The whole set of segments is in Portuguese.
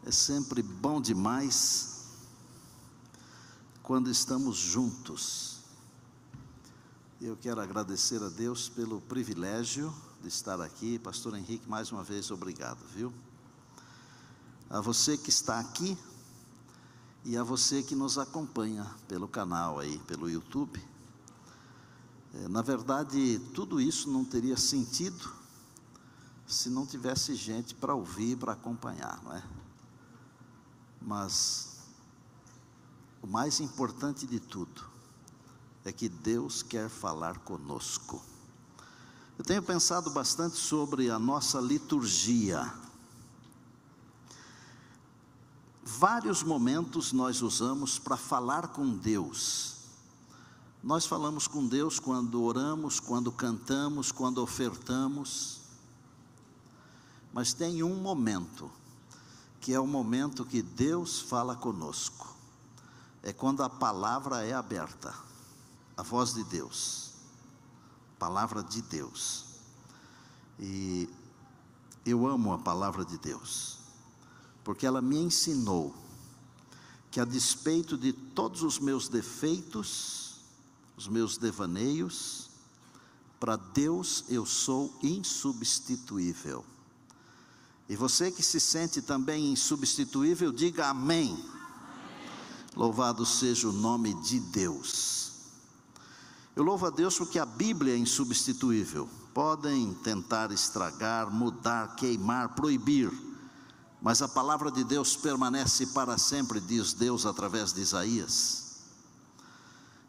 É sempre bom demais quando estamos juntos. Eu quero agradecer a Deus pelo privilégio de estar aqui. Pastor Henrique, mais uma vez, obrigado, viu? A você que está aqui e a você que nos acompanha pelo canal aí, pelo YouTube. Na verdade, tudo isso não teria sentido se não tivesse gente para ouvir, para acompanhar, não é? Mas o mais importante de tudo é que Deus quer falar conosco. Eu tenho pensado bastante sobre a nossa liturgia. Vários momentos nós usamos para falar com Deus. Nós falamos com Deus quando oramos, quando cantamos, quando ofertamos. Mas tem um momento, que é o momento que Deus fala conosco. É quando a palavra é aberta, a voz de Deus, palavra de Deus. E eu amo a palavra de Deus, porque ela me ensinou que, a despeito de todos os meus defeitos, os meus devaneios, para Deus eu sou insubstituível. E você que se sente também insubstituível, diga amém. Amém. Louvado seja o nome de Deus. Eu louvo a Deus porque a Bíblia é insubstituível. Podem tentar estragar, mudar, queimar, proibir, mas a palavra de Deus permanece para sempre, diz Deus através de Isaías.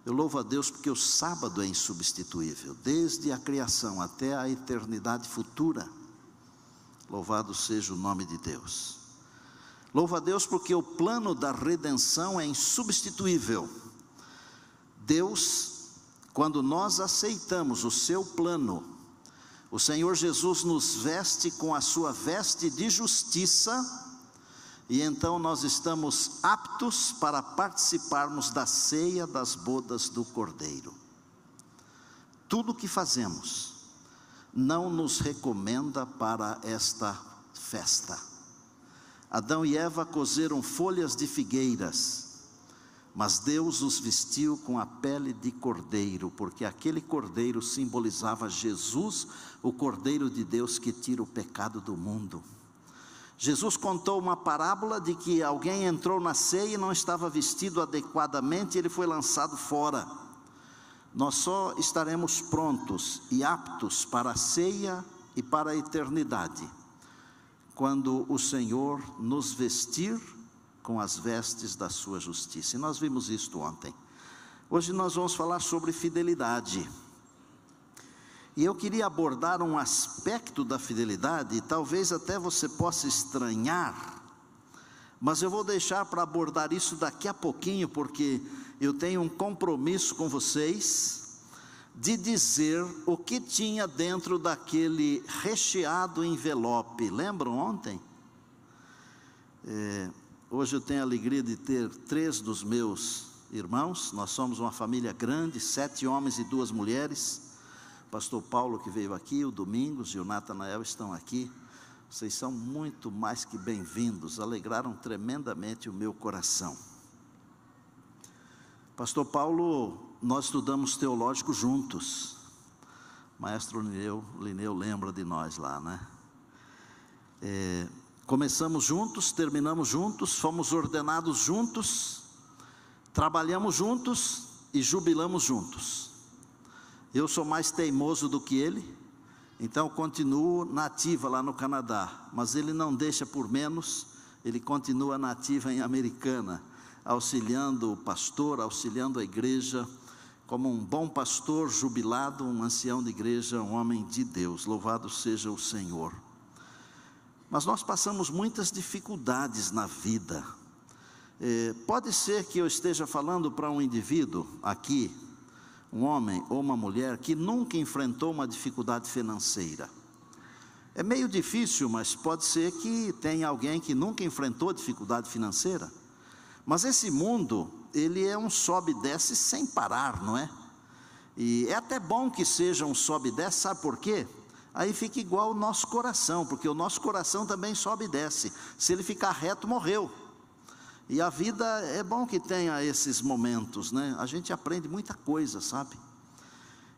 Eu louvo a Deus porque o sábado é insubstituível, desde a criação até a eternidade futura. Louvado seja o nome de Deus. Louvo a Deus porque o plano da redenção é insubstituível. Deus, quando nós aceitamos o seu plano, o Senhor Jesus nos veste com a sua veste de justiça, e então nós estamos aptos para participarmos da ceia das bodas do Cordeiro. Tudo o que fazemos não nos recomenda para esta festa. Adão e Eva cozeram folhas de figueiras, mas Deus os vestiu com a pele de cordeiro, porque aquele cordeiro simbolizava Jesus, o Cordeiro de Deus que tira o pecado do mundo. Jesus contou uma parábola de que alguém entrou na ceia e não estava vestido adequadamente, e ele foi lançado fora. Nós só estaremos prontos e aptos para a ceia e para a eternidade quando o Senhor nos vestir com as vestes da sua justiça. E nós vimos isto ontem. Hoje nós vamos falar sobre fidelidade. E eu queria abordar um aspecto da fidelidade, e talvez até você possa estranhar, mas eu vou deixar para abordar isso daqui a pouquinho, porque eu tenho um compromisso com vocês de dizer o que tinha dentro daquele recheado envelope. Lembram ontem? Hoje eu tenho a alegria de ter 3 dos meus irmãos. Nós somos uma família grande, 7 homens e 2 mulheres. O pastor Paulo, que veio aqui, o Domingos e o Natanael estão aqui. Vocês são muito mais que bem-vindos, alegraram tremendamente o meu coração. Pastor Paulo, nós estudamos teológico juntos. Maestro Lineu lembra de nós lá, né? Começamos juntos, terminamos juntos, fomos ordenados juntos, trabalhamos juntos e jubilamos juntos. Eu sou mais teimoso do que ele, então continuo na ativa lá no Canadá, mas ele não deixa por menos, ele continua na ativa em Americana, auxiliando o pastor, auxiliando a igreja, como um bom pastor jubilado, um ancião de igreja, um homem de Deus. Louvado seja o Senhor. Mas nós passamos muitas dificuldades na vida. Pode ser que eu esteja falando para um indivíduo aqui, um homem ou uma mulher que nunca enfrentou uma dificuldade financeira. É meio difícil, mas pode ser que tenha alguém que nunca enfrentou dificuldade financeira. Mas esse mundo, ele é um sobe e desce sem parar, não é? E é até bom que seja um sobe e desce, sabe por quê? aí fica igual o nosso coração, porque o nosso coração também sobe e desce. Se ele ficar reto, morreu. E a vida é bom que tenha esses momentos, né? A gente aprende muita coisa, sabe?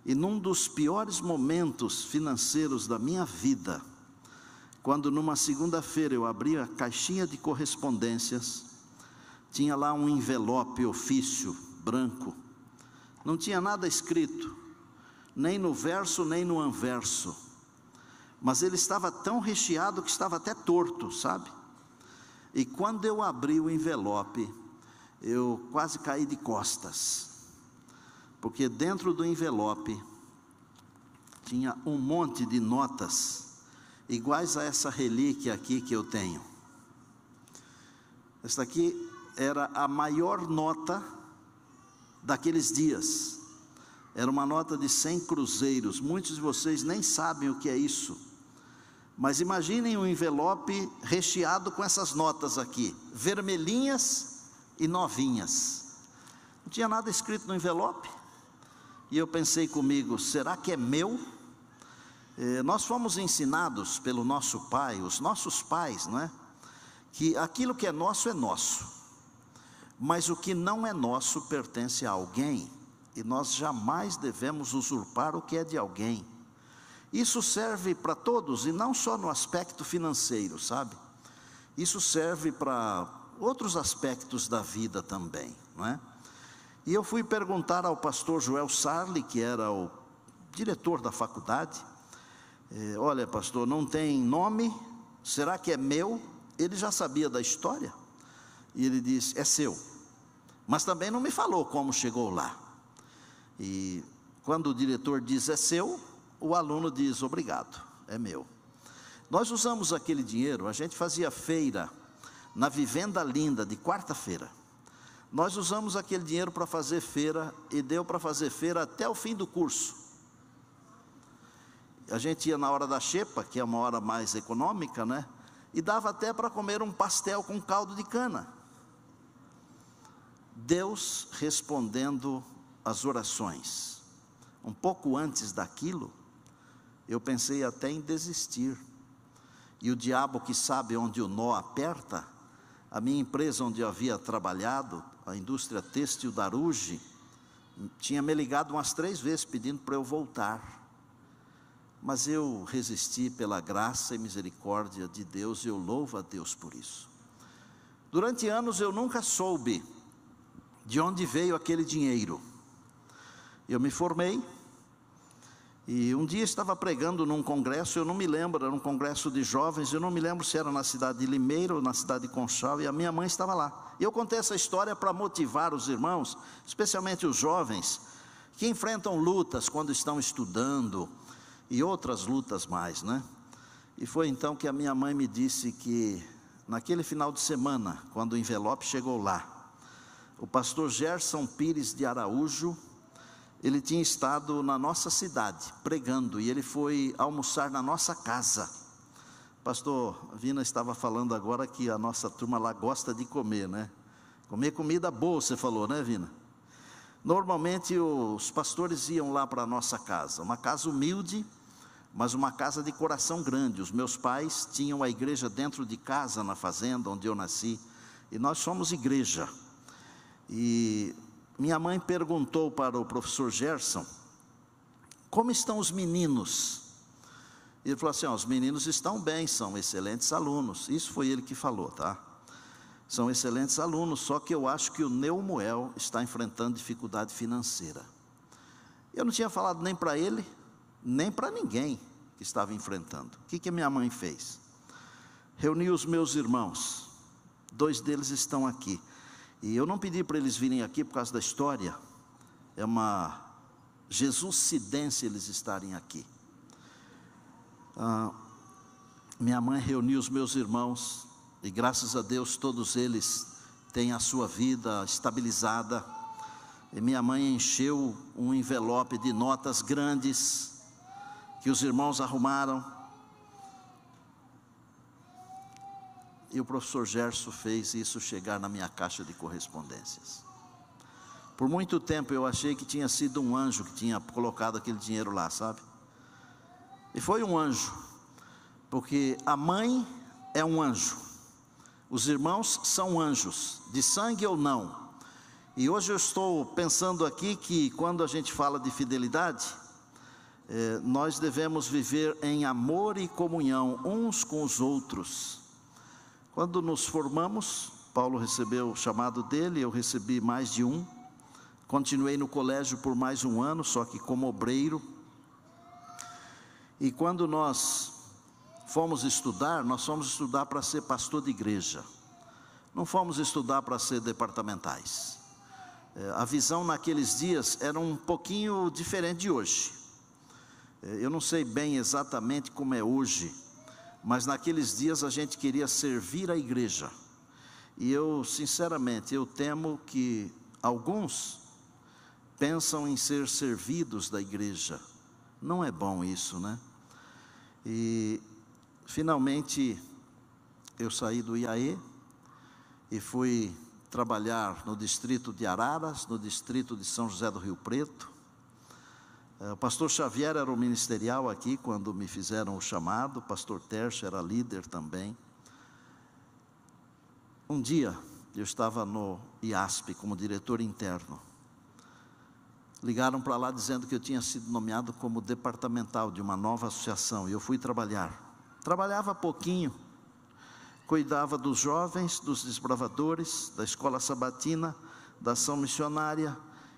E num dos piores momentos financeiros da minha vida, quando numa segunda-feira eu abri a caixinha de correspondências, tinha lá um envelope ofício branco, não tinha nada escrito, nem no verso nem no anverso, mas ele estava tão recheado que estava até torto, sabe? E quando eu abri o envelope, eu quase caí de costas, porque dentro do envelope tinha um monte de notas, iguais a essa relíquia aqui que eu tenho. Esta aqui era a maior nota daqueles dias, era uma nota de 100 cruzeiros, muitos de vocês nem sabem o que é isso, mas imaginem um envelope recheado com essas notas aqui, vermelhinhas e novinhas, não tinha nada escrito no envelope, e eu pensei comigo, será que é meu? Nós fomos ensinados pelo nosso pai, os nossos pais, não é? Que aquilo que é nosso, mas o que não é nosso pertence a alguém, e nós jamais devemos usurpar o que é de alguém. Isso serve para todos, e não só no aspecto financeiro, sabe? Isso serve para outros aspectos da vida também, não é? E eu fui perguntar ao pastor Joel Sarli, que era o diretor da faculdade, olha pastor, não tem nome, será que é meu? Ele já sabia da história, e ele disse, é seu, mas também não me falou como chegou lá. E quando o diretor diz é seu, o aluno diz obrigado, é meu. Nós usamos aquele dinheiro, a gente fazia feira na Vivenda Linda de quarta-feira, nós usamos aquele dinheiro para fazer feira, e deu para fazer feira até o fim do curso. A gente ia na hora da xepa, que é uma hora mais econômica, né? E dava até para comer um pastel com caldo de cana. Deus respondendo as orações. Um pouco antes daquilo, eu pensei até em desistir. E o diabo, que sabe onde o nó aperta, a minha empresa onde eu havia trabalhado, a indústria têxtil da Aruge, tinha me ligado umas 3 vezes pedindo para eu voltar. Mas eu resisti pela graça e misericórdia de Deus, e eu louvo a Deus por isso. Durante anos eu nunca soube de onde veio aquele dinheiro. Eu me formei, e um dia estava pregando num congresso, eu não me lembro, era um congresso de jovens, eu não me lembro se era na cidade de Limeira ou na cidade de Conchal, e a minha mãe estava lá. Eu contei essa história para motivar os irmãos, especialmente os jovens, que enfrentam lutas quando estão estudando, e outras lutas mais, né? E foi então que a minha mãe me disse que, naquele final de semana, quando o envelope chegou lá, o pastor Gerson Pires de Araújo, ele tinha estado na nossa cidade, pregando, e ele foi almoçar na nossa casa. Pastor Vina estava falando agora que a nossa turma lá gosta de comer, né? Comer comida boa, você falou, né, Vina? Normalmente os pastores iam lá para a nossa casa, uma casa humilde, mas uma casa de coração grande. Os meus pais tinham a igreja dentro de casa, na fazenda onde eu nasci, e nós somos igreja. E minha mãe perguntou para o professor Gerson, como estão os meninos? Ele falou assim, os meninos estão bem, são excelentes alunos. Isso foi ele que falou, tá? São excelentes alunos, só que eu acho que o Neumoel está enfrentando dificuldade financeira. Eu não tinha falado nem para ele, nem para ninguém que estava enfrentando. O que a minha mãe fez? Reuni os meus irmãos, 2 deles estão aqui, e eu não pedi para eles virem aqui por causa da história, é uma Jesuscidência eles estarem aqui. Minha mãe reuniu os meus irmãos, e graças a Deus todos eles têm a sua vida estabilizada, e minha mãe encheu um envelope de notas grandes, que os irmãos arrumaram, e o professor Gerson fez isso chegar na minha caixa de correspondências. Por muito tempo eu achei que tinha sido um anjo que tinha colocado aquele dinheiro lá, sabe? E foi um anjo, porque a mãe é um anjo, os irmãos são anjos, de sangue ou não. E hoje eu estou pensando aqui que quando a gente fala de fidelidade, nós devemos viver em amor e comunhão uns com os outros. Quando nos formamos, Paulo recebeu o chamado dele, eu recebi mais de um. Continuei no colégio por mais um ano, só que como obreiro. E quando nós fomos estudar, nós fomos estudar para ser pastor de igreja. Não fomos estudar para ser departamentais. A visão naqueles dias era um pouquinho diferente de hoje. Eu não sei bem exatamente como é hoje, mas naqueles dias a gente queria servir a igreja. E eu, sinceramente, eu temo que alguns pensam em ser servidos da igreja. Não é bom isso, né? E finalmente eu saí do IAE e fui trabalhar no distrito de Araras, no distrito de São José do Rio Preto. O pastor Xavier era o ministerial aqui quando me fizeram o chamado, o pastor Tércio era líder também. Um dia eu estava no IASP como diretor interno. Ligaram para lá dizendo que eu tinha sido nomeado como departamental de uma nova associação, e eu fui trabalhar. Trabalhava pouquinho, cuidava dos jovens, dos desbravadores, da escola sabatina, da ação missionária,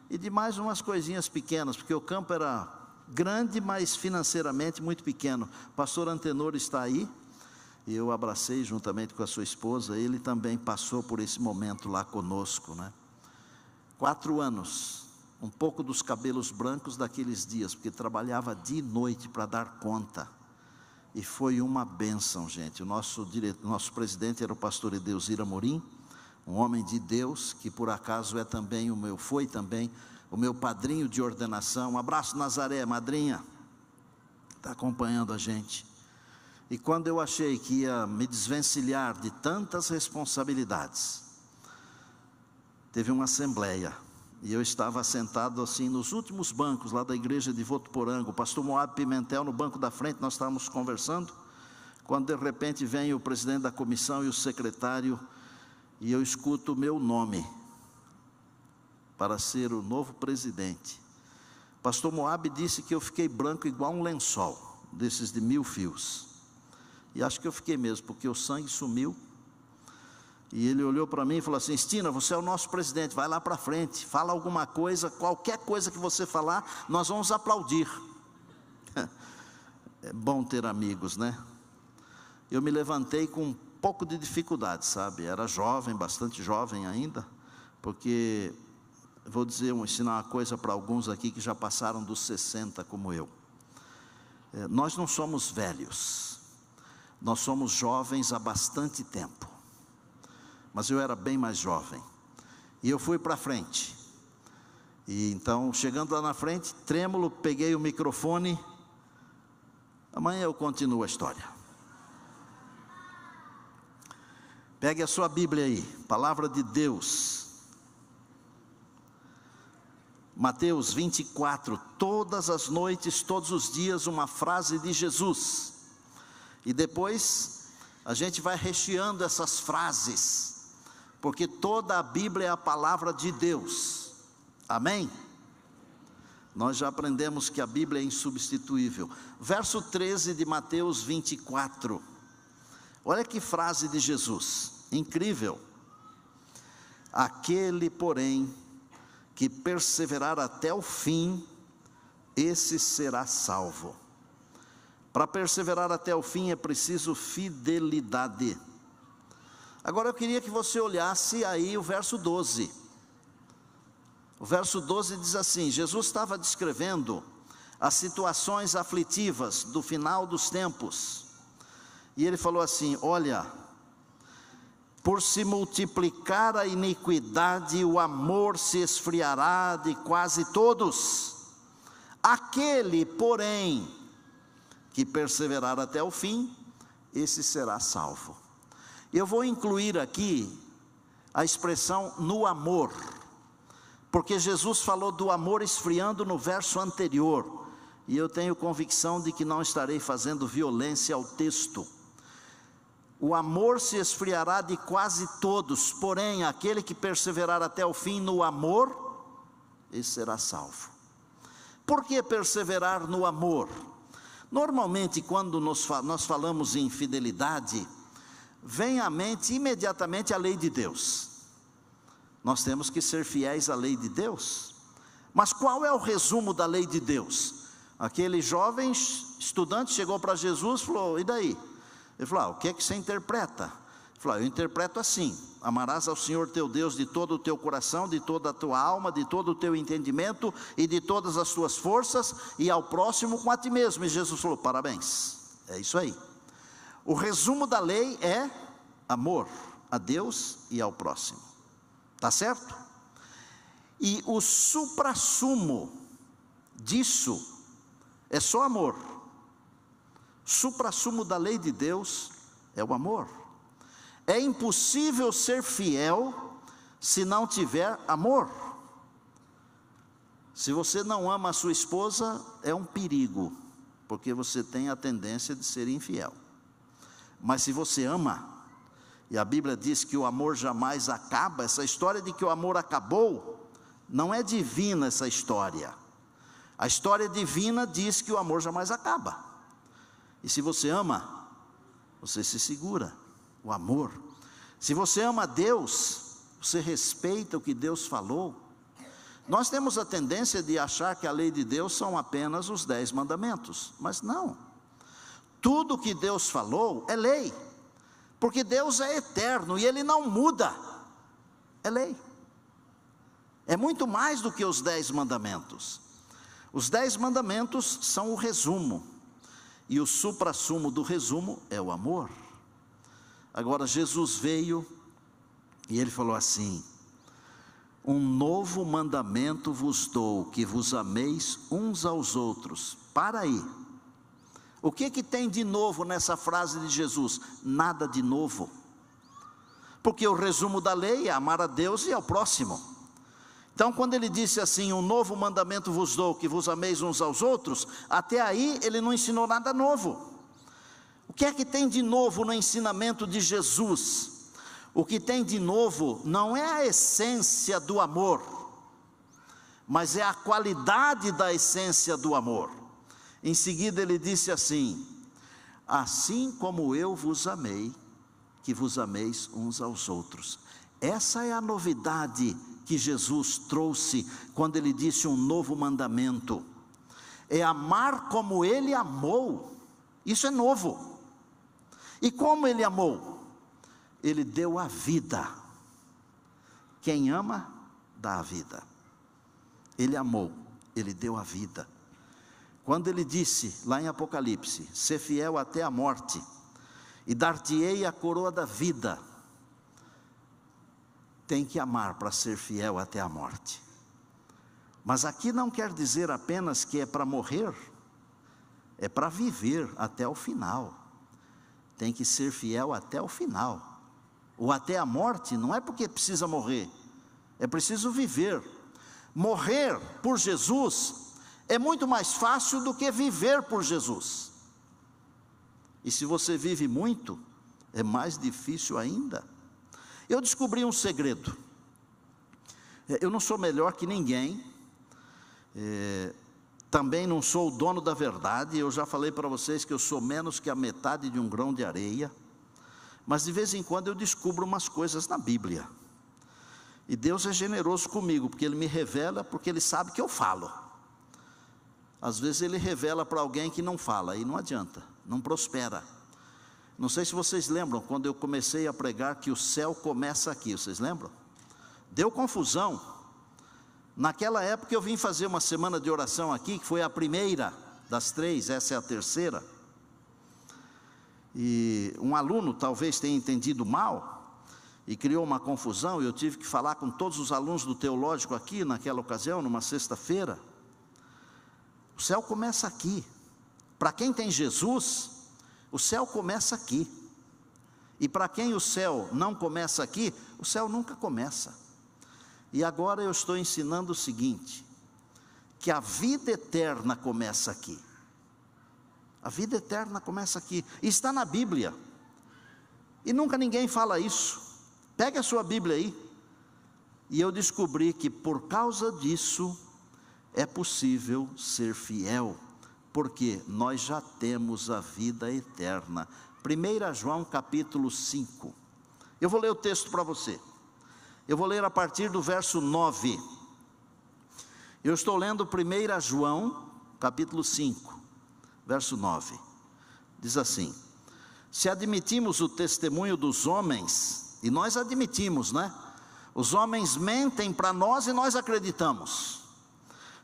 e de mais umas coisinhas pequenas, porque o campo era grande, mas financeiramente muito pequeno. O pastor Antenor está aí, e eu abracei juntamente com a sua esposa, ele também passou por esse momento lá conosco, né? 4 anos, um pouco dos cabelos brancos daqueles dias, porque trabalhava dia e noite para dar conta, e foi uma bênção, gente. O nosso presidente era o pastor Edeusir Amorim, um homem de Deus, que por acaso foi também o meu padrinho de ordenação. Um abraço, Nazaré, madrinha, está acompanhando a gente. E quando eu achei que ia me desvencilhar de tantas responsabilidades, teve uma assembleia, e eu estava sentado assim nos últimos bancos lá da igreja de Votuporanga, o pastor Moab Pimentel no banco da frente, nós estávamos conversando, quando de repente vem o presidente da comissão e o secretário, e eu escuto o meu nome para ser o novo presidente. Pastor Moab disse que eu fiquei branco igual um lençol, desses de 1000 fios, e acho que eu fiquei mesmo, porque o sangue sumiu. E ele olhou para mim e falou assim: Estina, você é o nosso presidente, vai lá para frente, fala alguma coisa, qualquer coisa que você falar, nós vamos aplaudir. É bom ter amigos, né? Eu me levantei com um pouco de dificuldade, sabe? Era jovem, bastante jovem ainda, porque, vou ensinar uma coisa para alguns aqui que já passaram dos 60 como eu. Nós não somos velhos, nós somos jovens há bastante tempo. Mas eu era bem mais jovem, e eu fui para frente, e então chegando lá na frente, trêmulo, peguei o microfone. Amanhã eu continuo a história. Pegue a sua Bíblia aí, palavra de Deus, Mateus 24, todas as noites, todos os dias, uma frase de Jesus, e depois a gente vai recheando essas frases, porque toda a Bíblia é a palavra de Deus, amém? Nós já aprendemos que a Bíblia é insubstituível. Verso 13 de Mateus 24, olha que frase de Jesus, incrível: aquele, porém, que perseverar até o fim, esse será salvo. Para perseverar até o fim é preciso fidelidade. Agora eu queria que você olhasse aí o verso 12. O verso 12 diz assim: Jesus estava descrevendo as situações aflitivas do final dos tempos, e ele falou assim: olha, por se multiplicar a iniquidade, o amor se esfriará de quase todos. Aquele, porém, que perseverar até o fim, esse será salvo. Eu vou incluir aqui a expressão no amor, porque Jesus falou do amor esfriando no verso anterior, e eu tenho convicção de que não estarei fazendo violência ao texto. O amor se esfriará de quase todos, porém aquele que perseverar até o fim no amor, esse será salvo. Por que perseverar no amor? Normalmente quando nós falamos em fidelidade, vem à mente imediatamente a lei de Deus. Nós temos que ser fiéis à lei de Deus. Mas qual é o resumo da lei de Deus? Aquele jovem estudante chegou para Jesus e falou: e daí? Ele falou: o que é que você interpreta? Ele falou: eu interpreto assim: amarás ao Senhor teu Deus de todo o teu coração, de toda a tua alma, de todo o teu entendimento e de todas as tuas forças, e ao próximo com a ti mesmo. E Jesus falou: parabéns, é isso aí. O resumo da lei é amor a Deus e ao próximo, tá certo? E o suprassumo disso é só amor. Suprassumo da lei de Deus é o amor. É impossível ser fiel se não tiver amor. Se você não ama a sua esposa, é um perigo, porque você tem a tendência de ser infiel. Mas se você ama, e a Bíblia diz que o amor jamais acaba, essa história de que o amor acabou, não é divina essa história. A história divina diz que o amor jamais acaba. E se você ama, você se segura, o amor. Se você ama a Deus, você respeita o que Deus falou. Nós temos a tendência de achar que a lei de Deus são apenas os 10 mandamentos, mas não. Tudo que Deus falou é lei, porque Deus é eterno e Ele não muda, é lei. É muito mais do que os 10 mandamentos. Os 10 mandamentos são o resumo, e o suprassumo do resumo é o amor. Agora Jesus veio e Ele falou assim: um novo mandamento vos dou, que vos ameis uns aos outros. Para aí. O que tem de novo nessa frase de Jesus? Nada de novo. Porque o resumo da lei é amar a Deus e ao próximo. Então quando Ele disse assim: um novo mandamento vos dou, que vos ameis uns aos outros, até aí Ele não ensinou nada novo. O que é que tem de novo no ensinamento de Jesus? O que tem de novo não é a essência do amor, mas é a qualidade da essência do amor. Em seguida Ele disse assim: assim como eu vos amei, que vos ameis uns aos outros. Essa é a novidade que Jesus trouxe quando Ele disse um novo mandamento. É amar como Ele amou. Isso é novo. E como Ele amou? Ele deu a vida. Quem ama, dá a vida. Ele amou, Ele deu a vida. Quando Ele disse, lá em Apocalipse: ser fiel até a morte, e dar-te-ei a coroa da vida. Tem que amar para ser fiel até a morte. Mas aqui não quer dizer apenas que é para morrer, é para viver até o final. Tem que ser fiel até o final. Ou até a morte, não é porque precisa morrer, é preciso viver. Morrer por Jesus é muito mais fácil do que viver por Jesus. E se você vive muito, é mais difícil ainda. Eu descobri um segredo. Eu não sou melhor que ninguém, também não sou o dono da verdade. Eu já falei para vocês que eu sou menos que a metade de um grão de areia, mas de vez em quando eu descubro umas coisas na Bíblia, e Deus é generoso comigo, porque Ele me revela, porque Ele sabe que eu falo. Às vezes Ele revela para alguém que não fala, e não adianta, não prospera. Não sei se vocês lembram, quando eu comecei a pregar que o céu começa aqui, vocês lembram? Deu confusão. Naquela época eu vim fazer uma semana de oração aqui, que foi a primeira das 3, essa é a terceira. E um aluno talvez tenha entendido mal, e criou uma confusão, e eu tive que falar com todos os alunos do teológico aqui, naquela ocasião, numa sexta-feira. O céu começa aqui. Para quem tem Jesus, o céu começa aqui. E para quem o céu não começa aqui, o céu nunca começa. E agora eu estou ensinando o seguinte: que a vida eterna começa aqui. A vida eterna começa aqui, e está na Bíblia, e nunca ninguém fala isso. Pegue a sua Bíblia aí, e eu descobri que por causa disso, é possível ser fiel, porque nós já temos a vida eterna. 1 João capítulo 5, eu vou ler o texto para você, eu vou ler a partir do verso 9, eu estou lendo 1 João capítulo 5, verso 9, diz assim: se admitimos o testemunho dos homens, e nós admitimos, né? Os homens mentem para nós e nós acreditamos.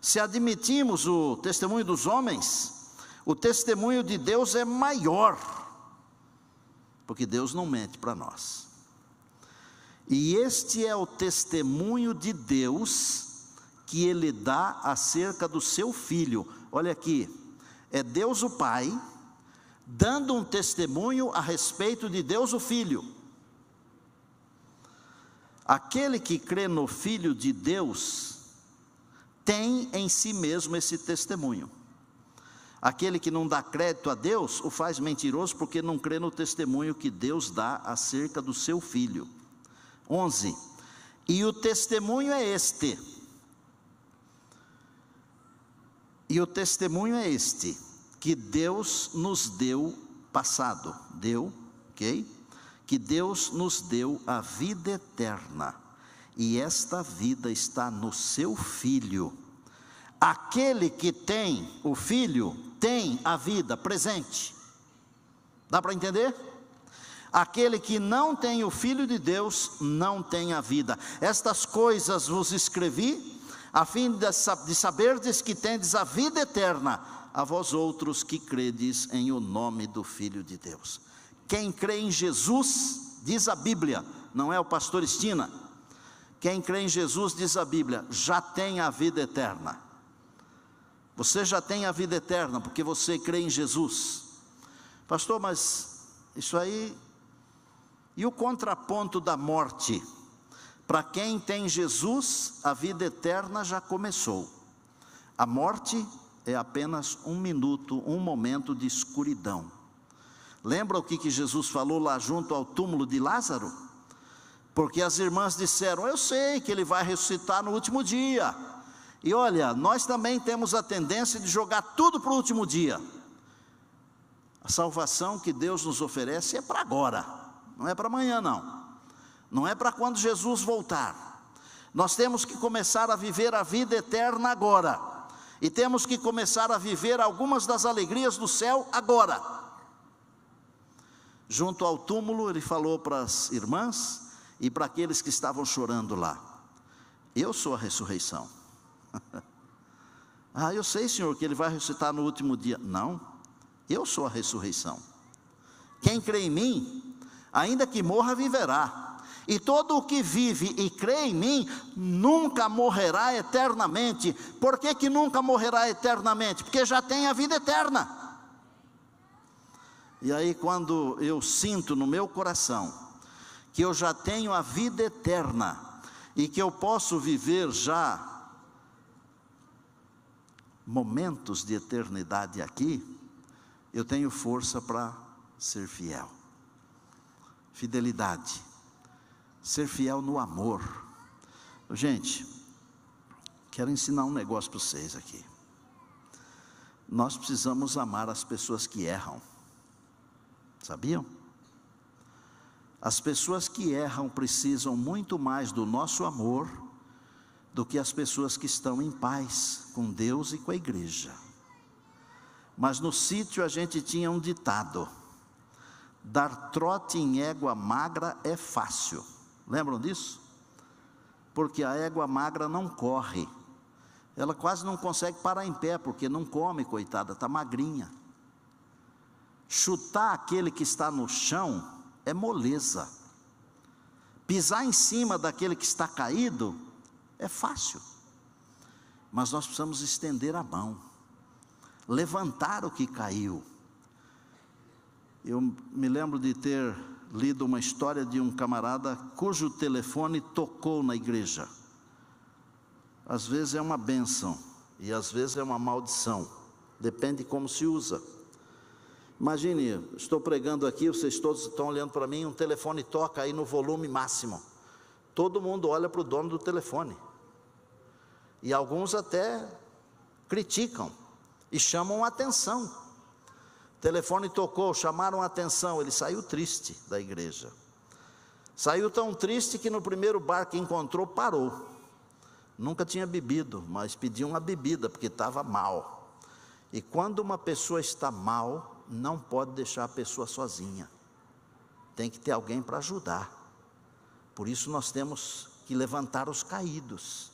Se admitimos o testemunho dos homens, o testemunho de Deus é maior, porque Deus não mente para nós. E este é o testemunho de Deus que Ele dá acerca do seu Filho. Olha aqui, é Deus o Pai dando um testemunho a respeito de Deus o Filho. Aquele que crê no Filho de Deus tem em si mesmo esse testemunho. Aquele que não dá crédito a Deus o faz mentiroso, porque não crê no testemunho que Deus dá acerca do seu Filho. 11. E o testemunho é este. E o testemunho é este, que Deus nos deu, passado, deu, ok? Que Deus nos deu a vida eterna, e esta vida está no seu Filho. Aquele que tem o Filho, tem a vida presente. Dá para entender? Aquele que não tem o Filho de Deus, não tem a vida. Estas coisas vos escrevi, a fim de saberdes que tendes a vida eterna, a vós outros que credes em o nome do Filho de Deus. Quem crê em Jesus, diz a Bíblia, não é o pastor Estina, quem crê em Jesus, diz a Bíblia, já tem a vida eterna. Você já tem a vida eterna, porque você crê em Jesus. Pastor, mas isso aí, e o contraponto da morte? Para quem tem Jesus, a vida eterna já começou. A morte é apenas um minuto, um momento de escuridão. Lembra o que Jesus falou lá junto ao túmulo de Lázaro? Porque as irmãs disseram, eu sei que ele vai ressuscitar no último dia. E olha, nós também temos a tendência de jogar tudo para o último dia. A salvação que Deus nos oferece é para agora, não é para amanhã não. Não é para quando Jesus voltar. Nós temos que começar a viver a vida eterna agora. E temos que começar a viver algumas das alegrias do céu agora. Junto ao túmulo, ele falou para as irmãs e para aqueles que estavam chorando lá: eu sou a ressurreição. Ah, eu sei, Senhor, que ele vai ressuscitar no último dia. Não, eu sou a ressurreição. Quem crê em mim, ainda que morra, viverá. E todo o que vive e crê em mim, nunca morrerá eternamente. Por que nunca morrerá eternamente? Porque já tem a vida eterna. E aí quando eu sinto no meu coração, que eu já tenho a vida eterna, e que eu posso viver já momentos de eternidade aqui, eu tenho força para ser fiel. Fidelidade. Ser fiel no amor. Gente, quero ensinar um negócio para vocês aqui. Nós precisamos amar as pessoas que erram. Sabiam? As pessoas que erram precisam muito mais do nosso amor do que as pessoas que estão em paz com Deus e com a igreja. Mas no sítio a gente tinha um ditado: dar trote em égua magra é fácil. Lembram disso? Porque a égua magra não corre, ela quase não consegue parar em pé, porque não come, coitada, está magrinha. Chutar aquele que está no chão é moleza. Pisar em cima daquele que está caído é fácil. Mas nós precisamos estender a mão, levantar o que caiu. Eu me lembro de ter lido uma história de um camarada cujo telefone tocou na igreja. Às vezes é uma bênção e às vezes é uma maldição, depende de como se usa. Imagine, estou pregando aqui, vocês todos estão olhando para mim, um telefone toca aí no volume máximo, todo mundo olha para o dono do telefone, e alguns até criticam, e chamam a atenção. O telefone tocou, chamaram a atenção, ele saiu triste da igreja, saiu tão triste que no primeiro bar que encontrou, parou, nunca tinha bebido, mas pediu uma bebida, porque estava mal. E quando uma pessoa está mal, não pode deixar a pessoa sozinha, tem que ter alguém para ajudar. Por isso nós temos que levantar os caídos.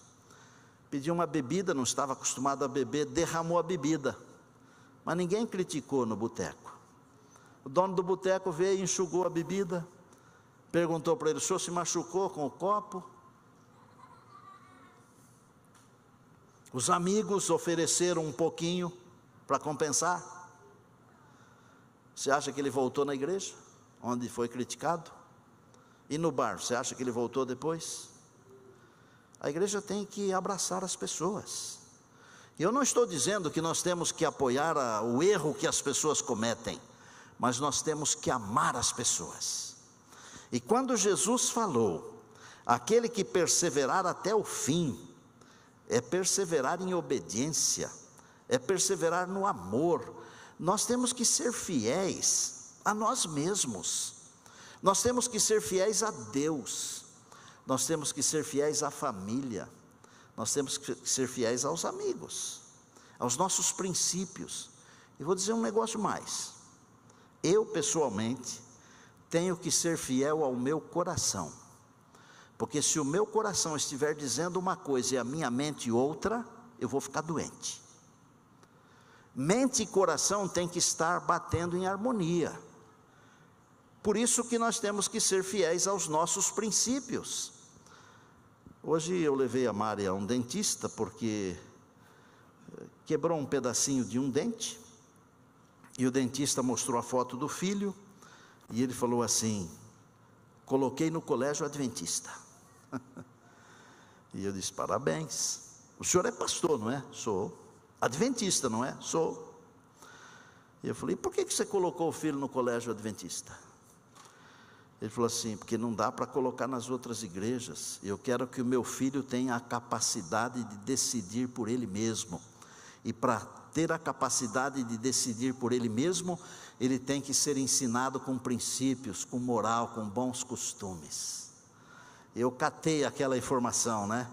Pediu uma bebida, não estava acostumado a beber, derramou a bebida, mas ninguém criticou no boteco. O dono do boteco veio e enxugou a bebida, perguntou para ele: o senhor se machucou com o copo? Os amigos ofereceram um pouquinho para compensar. Você acha que ele voltou na igreja, onde foi criticado? E no bar, você acha que ele voltou depois? A igreja tem que abraçar as pessoas. Eu não estou dizendo que nós temos que apoiar o erro que as pessoas cometem, mas nós temos que amar as pessoas. E quando Jesus falou, aquele que perseverar até o fim, é perseverar em obediência, é perseverar no amor. Nós temos que ser fiéis a nós mesmos, nós temos que ser fiéis a Deus, nós temos que ser fiéis à família, nós temos que ser fiéis aos amigos, aos nossos princípios. E vou dizer um negócio mais, eu pessoalmente tenho que ser fiel ao meu coração, porque se o meu coração estiver dizendo uma coisa e a minha mente outra, eu vou ficar doente. Mente e coração tem que estar batendo em harmonia. Por isso que nós temos que ser fiéis aos nossos princípios. Hoje eu levei a Mari a um dentista, porque quebrou um pedacinho de um dente, e o dentista mostrou a foto do filho, e ele falou assim: coloquei no colégio adventista. E eu disse: parabéns, o senhor é pastor, não é? Sou. Adventista, não é? Sou. E eu falei: por que você colocou o filho no colégio adventista? Ele falou assim: porque não dá para colocar nas outras igrejas, eu quero que o meu filho tenha a capacidade de decidir por ele mesmo, e para ter a capacidade de decidir por ele mesmo, ele tem que ser ensinado com princípios, com moral, com bons costumes. Eu catei aquela informação, né?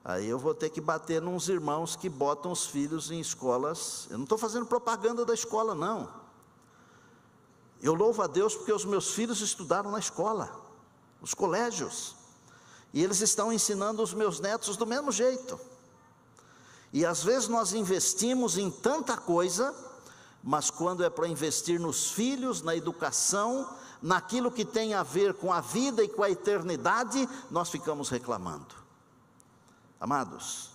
Aí eu vou ter que bater nos irmãos que botam os filhos em escolas. Eu não estou fazendo propaganda da escola, não. Eu louvo a Deus porque os meus filhos estudaram na escola, nos colégios, e eles estão ensinando os meus netos do mesmo jeito. E às vezes nós investimos em tanta coisa, mas quando é para investir nos filhos, na educação, naquilo que tem a ver com a vida e com a eternidade, nós ficamos reclamando. Amados,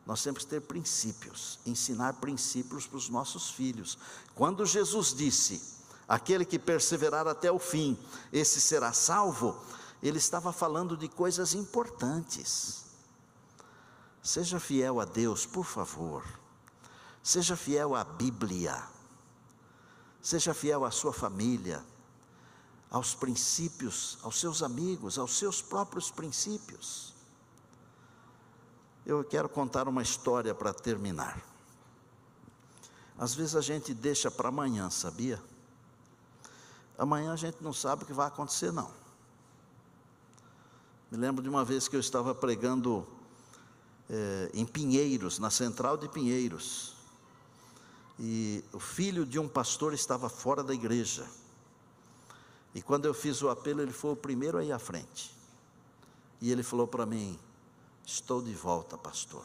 nós temos que ter princípios, ensinar princípios para os nossos filhos. Quando Jesus disse: aquele que perseverar até o fim, esse será salvo, ele estava falando de coisas importantes. Seja fiel a Deus, por favor. Seja fiel à Bíblia. Seja fiel à sua família, aos princípios, aos seus amigos, aos seus próprios princípios. Eu quero contar uma história para terminar. Às vezes a gente deixa para amanhã, sabia? Amanhã a gente não sabe o que vai acontecer, não. Me lembro de uma vez que eu estava pregando em Pinheiros, na central de Pinheiros, e o filho de um pastor estava fora da igreja, e quando eu fiz o apelo, ele foi o primeiro a ir à frente, e ele falou para mim: estou de volta, pastor,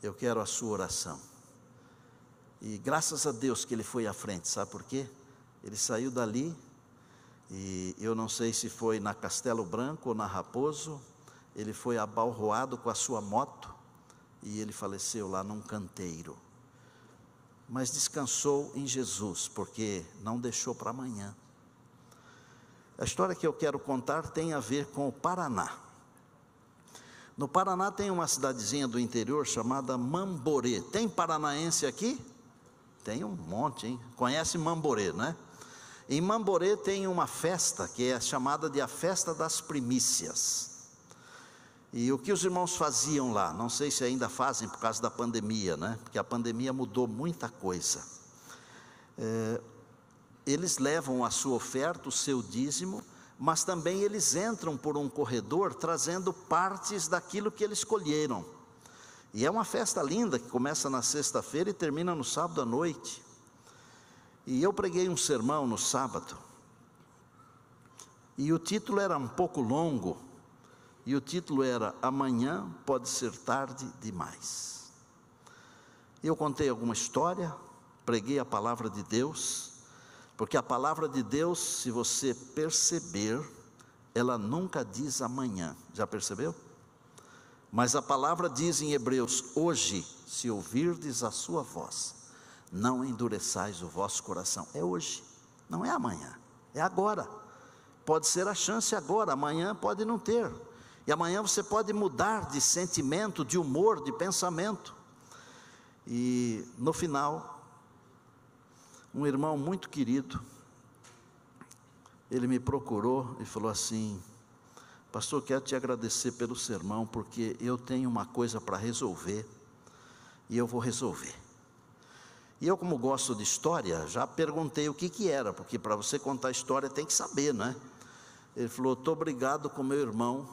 eu quero a sua oração. E graças a Deus que ele foi à frente, sabe por quê? Ele saiu dali, e eu não sei se foi na Castelo Branco ou na Raposo, ele foi abalroado com a sua moto, e ele faleceu lá num canteiro, mas descansou em Jesus, porque não deixou para amanhã. A história que eu quero contar tem a ver com o Paraná. No Paraná tem uma cidadezinha do interior chamada Mamborê. Tem paranaense aqui? Tem um monte, hein? Conhece Mamborê, né? Em Mamborê tem uma festa que é chamada de a Festa das Primícias. E o que os irmãos faziam lá? Não sei se ainda fazem por causa da pandemia, né? Porque a pandemia mudou muita coisa. Eles levam a sua oferta, o seu dízimo, mas também eles entram por um corredor trazendo partes daquilo que eles colheram. E é uma festa linda que começa na sexta-feira e termina no sábado à noite. E eu preguei um sermão no sábado, e o título era um pouco longo, e o título era Amanhã Pode Ser Tarde Demais. Eu contei alguma história, preguei a palavra de Deus, porque a palavra de Deus, se você perceber, ela nunca diz amanhã, já percebeu? Mas a palavra diz em Hebreus, hoje, se ouvirdes a sua voz, não endureçais o vosso coração. É hoje, não é amanhã, é agora. Pode ser a chance agora, amanhã pode não ter. E amanhã você pode mudar de sentimento, de humor, de pensamento. E no final, um irmão muito querido, ele me procurou e falou assim: pastor, quero te agradecer pelo sermão, porque eu tenho uma coisa para resolver, e eu vou resolver. E eu, como gosto de história, já perguntei o que era, porque para você contar história tem que saber, né? Ele falou, estou brigado com meu irmão.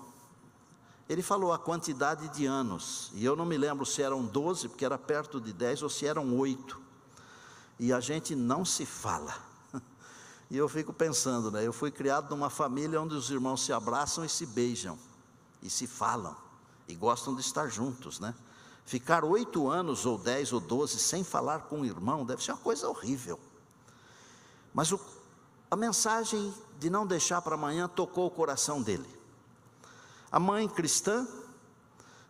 Ele falou a quantidade de anos, e eu não me lembro se eram 12, porque era perto de 10, ou se eram 8. E a gente não se fala. E eu fico pensando, né? Eu fui criado numa família onde os irmãos se abraçam e se beijam, e se falam, e gostam de estar juntos, né? Ficar 8 anos, ou 10, ou 12, sem falar com o irmão, deve ser uma coisa horrível. Mas a mensagem de não deixar para amanhã tocou o coração dele. A mãe cristã,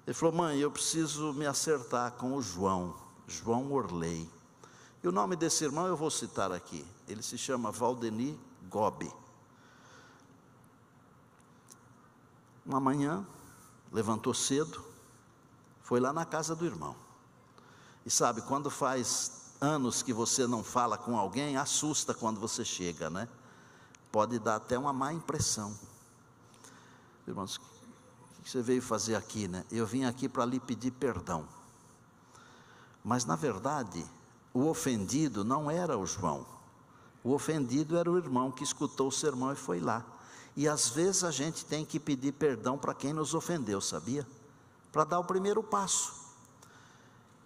ele falou, mãe, eu preciso me acertar com o João Orley. E o nome desse irmão eu vou citar aqui, ele se chama Valdenir Gobi. Uma manhã, levantou cedo, foi lá na casa do irmão. E sabe, quando faz anos que você não fala com alguém, assusta quando você chega, né? Pode dar até uma má impressão. Irmãos, o que você veio fazer aqui, né? Eu vim aqui para lhe pedir perdão. Mas na verdade, o ofendido não era o João. O ofendido era o irmão que escutou o sermão e foi lá. E às vezes a gente tem que pedir perdão para quem nos ofendeu, sabia? Para dar o primeiro passo.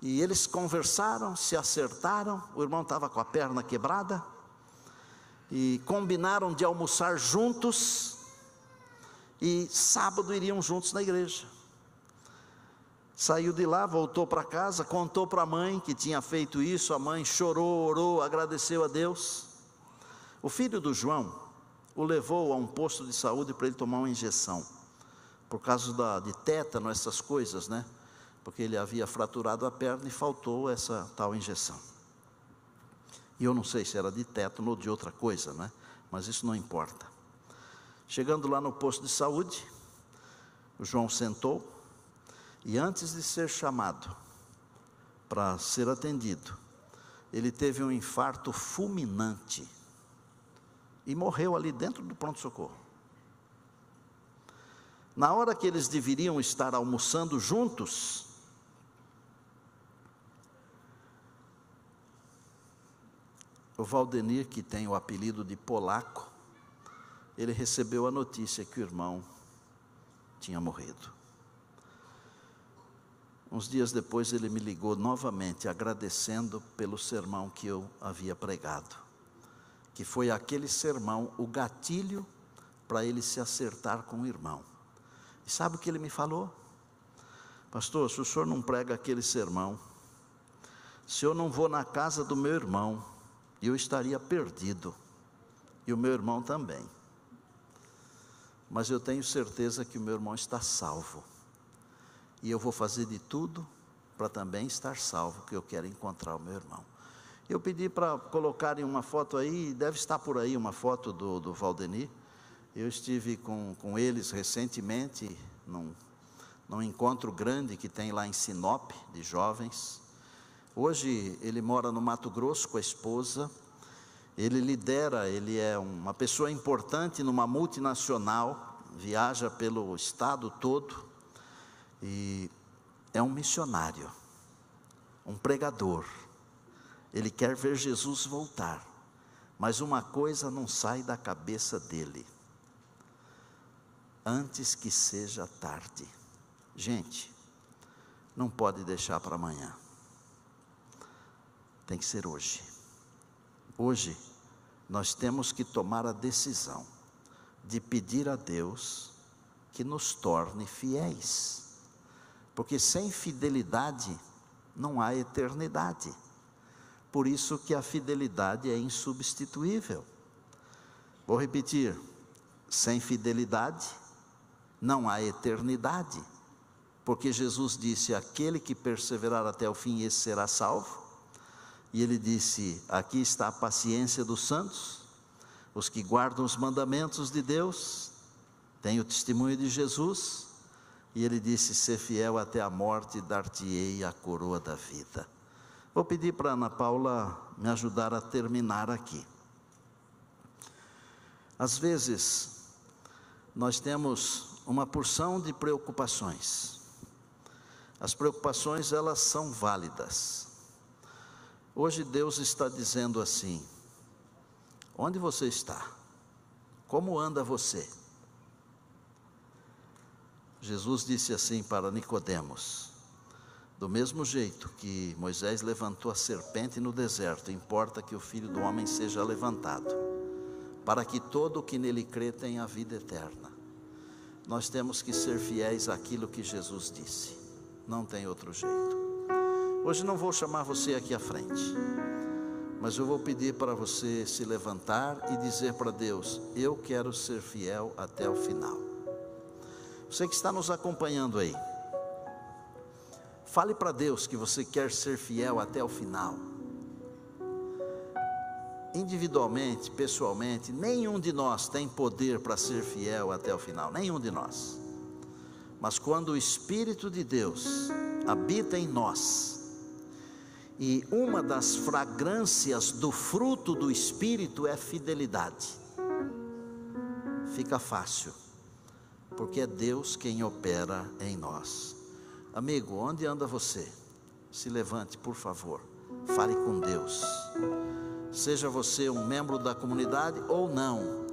E eles conversaram, se acertaram, o irmão estava com a perna quebrada, e combinaram de almoçar juntos, e sábado iriam juntos na igreja. Saiu de lá, voltou para casa, contou para a mãe que tinha feito isso, a mãe chorou, orou, agradeceu a Deus. O filho do João o levou a um posto de saúde para ele tomar uma injeção, por causa de tétano, essas coisas, né? Porque ele havia fraturado a perna e faltou essa tal injeção. E eu não sei se era de tétano ou de outra coisa, né? Mas isso não importa. Chegando lá no posto de saúde, o João sentou, e antes de ser chamado para ser atendido, ele teve um infarto fulminante, e morreu ali dentro do pronto-socorro. Na hora que eles deveriam estar almoçando juntos, o Valdenir, que tem o apelido de polaco, ele recebeu a notícia que o irmão tinha morrido. Uns dias depois ele me ligou novamente, agradecendo pelo sermão que eu havia pregado, que foi aquele sermão o gatilho para ele se acertar com o irmão. E sabe o que ele me falou? Pastor, se o senhor não prega aquele sermão, se eu não vou na casa do meu irmão, eu estaria perdido, e o meu irmão também. Mas eu tenho certeza que o meu irmão está salvo, e eu vou fazer de tudo para também estar salvo, porque eu quero encontrar o meu irmão. Eu pedi para colocarem uma foto aí, deve estar por aí uma foto do Valdenir. Eu estive com eles recentemente, num encontro grande que tem lá em Sinop, de jovens. Hoje ele mora no Mato Grosso com a esposa. Ele lidera, ele é uma pessoa importante numa multinacional, viaja pelo estado todo e é um missionário, um pregador. Ele quer ver Jesus voltar, mas uma coisa não sai da cabeça dele: antes que seja tarde. Gente, não pode deixar para amanhã, tem que ser hoje. Hoje nós temos que tomar a decisão de pedir a Deus que nos torne fiéis, porque sem fidelidade não há eternidade. Por isso que a fidelidade é insubstituível. Vou repetir: sem fidelidade não há eternidade, porque Jesus disse: aquele que perseverar até o fim, esse será salvo. E ele disse: aqui está a paciência dos santos, os que guardam os mandamentos de Deus, têm o testemunho de Jesus. E ele disse: ser fiel até a morte, dar-te-ei a coroa da vida. Vou pedir para a Ana Paula me ajudar a terminar aqui. Às vezes, nós temos uma porção de preocupações. As preocupações, elas são válidas. Hoje Deus está dizendo assim: onde você está? Como anda você? Jesus disse assim para Nicodemos: do mesmo jeito que Moisés levantou a serpente no deserto, importa que o Filho do Homem seja levantado, para que todo o que nele crê tenha a vida eterna. Nós temos que ser fiéis àquilo que Jesus disse, não tem outro jeito. Hoje não vou chamar você aqui à frente, mas eu vou pedir para você se levantar e dizer para Deus: eu quero ser fiel até o final. Você que está nos acompanhando aí, fale para Deus que você quer ser fiel até o final. Individualmente, pessoalmente, nenhum de nós tem poder para ser fiel até o final, nenhum de nós. Mas quando o Espírito de Deus habita em nós, e uma das fragrâncias do fruto do Espírito é fidelidade, fica fácil, porque é Deus quem opera em nós. Amigo, onde anda você? Se levante, por favor, fale com Deus. Seja você um membro da comunidade ou não,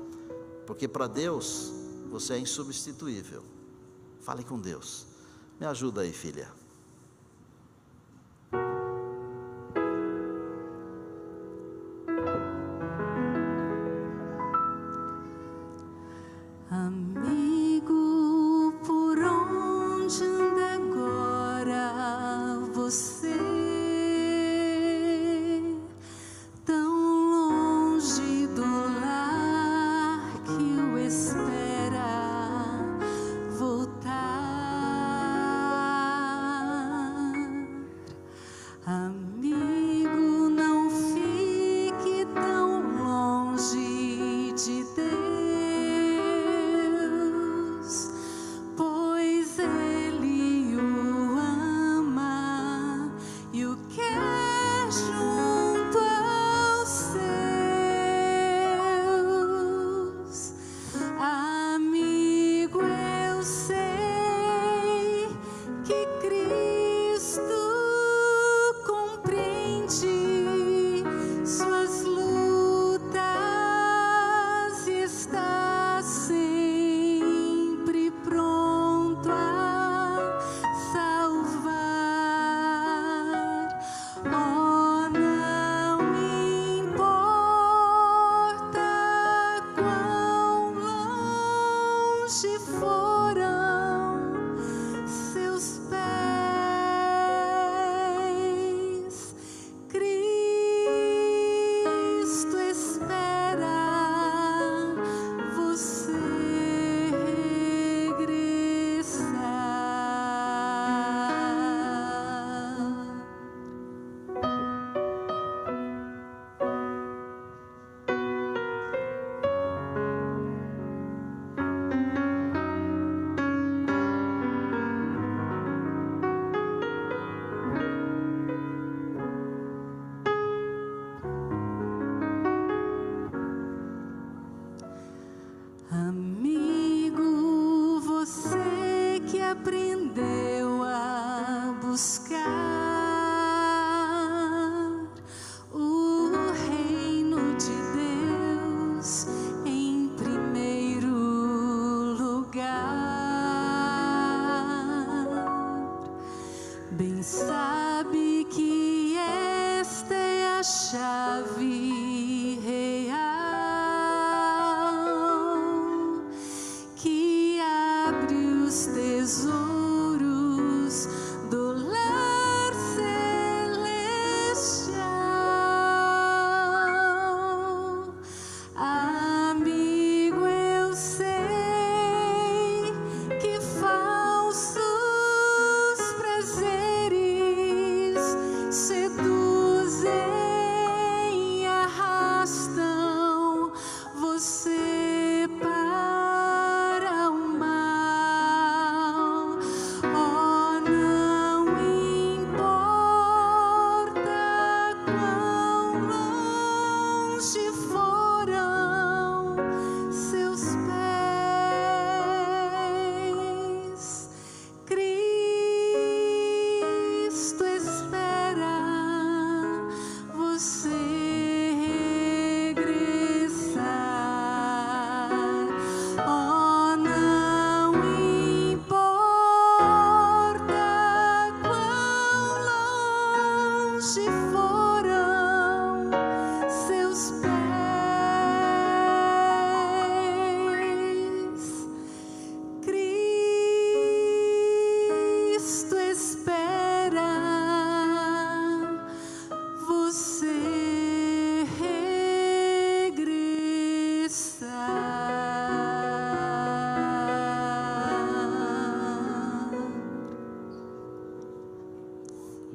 porque para Deus você é insubstituível. Fale com Deus. Me ajuda aí, filha. Amigo, por onde anda agora você? Tão longe do lar que o espera voltar.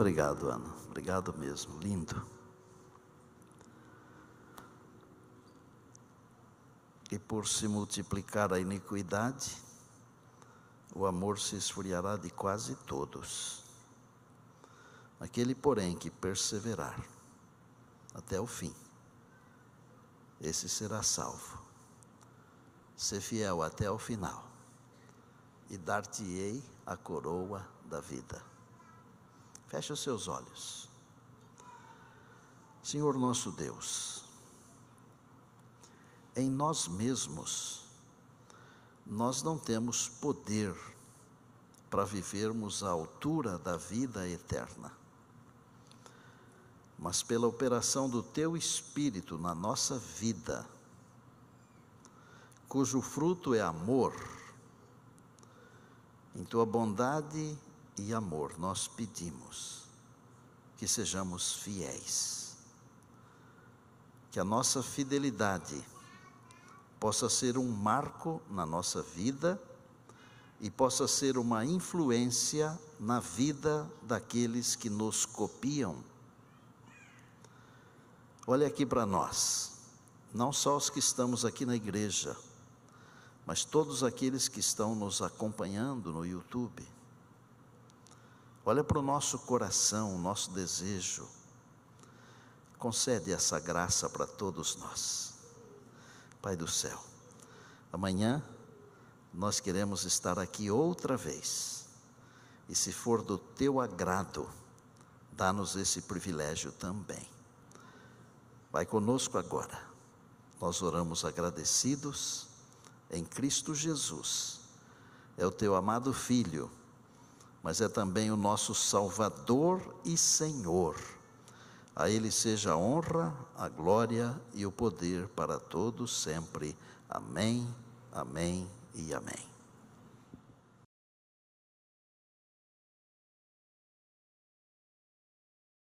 obrigado, Ana. Obrigado mesmo, lindo. E por se multiplicar a iniquidade, o amor se esfriará de quase todos. Aquele, porém, que perseverar até o fim, esse será salvo. Ser fiel até o final, e dar-te-ei a coroa da vida. Feche os seus olhos. Senhor nosso Deus, em nós mesmos, nós não temos poder para vivermos à altura da vida eterna. Mas pela operação do Teu Espírito na nossa vida, cujo fruto é amor, em Tua bondade e amor nós pedimos que sejamos fiéis, que a nossa fidelidade possa ser um marco na nossa vida e possa ser uma influência na vida daqueles que nos copiam. Olha aqui para nós, não só os que estamos aqui na igreja, mas todos aqueles que estão nos acompanhando no YouTube. Olha para o nosso coração, o nosso desejo. Concede essa graça para todos nós. Pai do céu, amanhã nós queremos estar aqui outra vez, e se for do Teu agrado, dá-nos esse privilégio também. Vai conosco agora, nós oramos agradecidos em Cristo Jesus. É o Teu amado Filho, mas é também o nosso Salvador e Senhor. A Ele seja a honra, a glória e o poder para todos sempre. Amém, amém e amém.